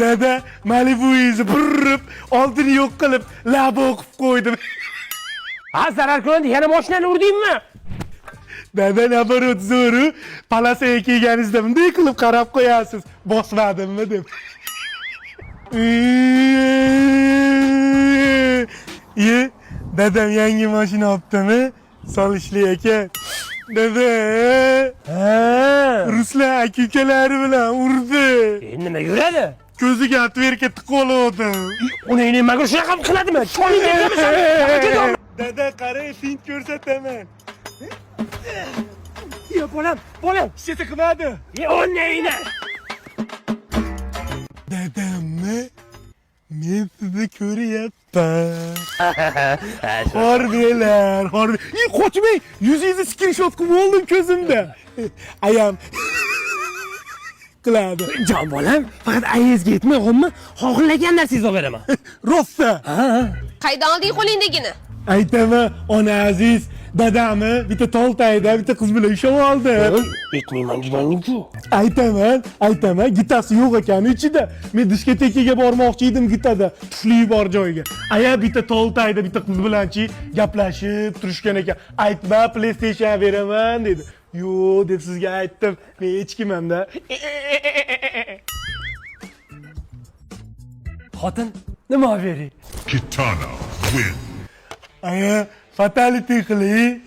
Dada Malibu izi burrib, oldini yo'q qilib, lab o'qib qo'ydim. Ha, zarar ko'rdi, yana mashinani urdingmi? Dada nabarot zo'ru, palasaga kelganingizda bunday qilib qarab qo'yasiz. Bosmadimmi deb. Ye, dadam yangi mashina olibdimi? Solishli ekan. Dada, Ruslan aka-ukalari bilan urdi. Nima yuradi? Ko'ziga atverka tiqoldim. Uni nimaga shunaqa qiladimi? Cho'ling degami? Dada, qarang, fint ko'rsataman. Yo, bolam. Hech qilmadi. O neyni? Dadammi? Men sizni ko'ryapman. Harbiyalar. Qochmang. Yuzingizni screenshot qilib oldim ko'zimda. Ayam qiladi. Jon bolam, faqat ayizga yetmayapmi? Xohlagan narsangizni olib beraman. Rossa. Qaydan olding qo'lingdagini? Aytaman, ona aziz, dadamni bitta toltayda bitta qiz bilan ushlab oldi. Yetmayman deganing-ku. Aytaman, gitasi yo'q ekan ichida. Men diskotekaga bormoqchi edim gitada, tufli bor joyga. Aya bitta toltayda bitta qiz bilanchi gaplashib turishgan ekan. Aytma, PlayStation beraman dedi. Yo'q deb sizga aytdim. Men hech kimman-da. Xotin, nima bering? Kitana win. Aya fatality qiling.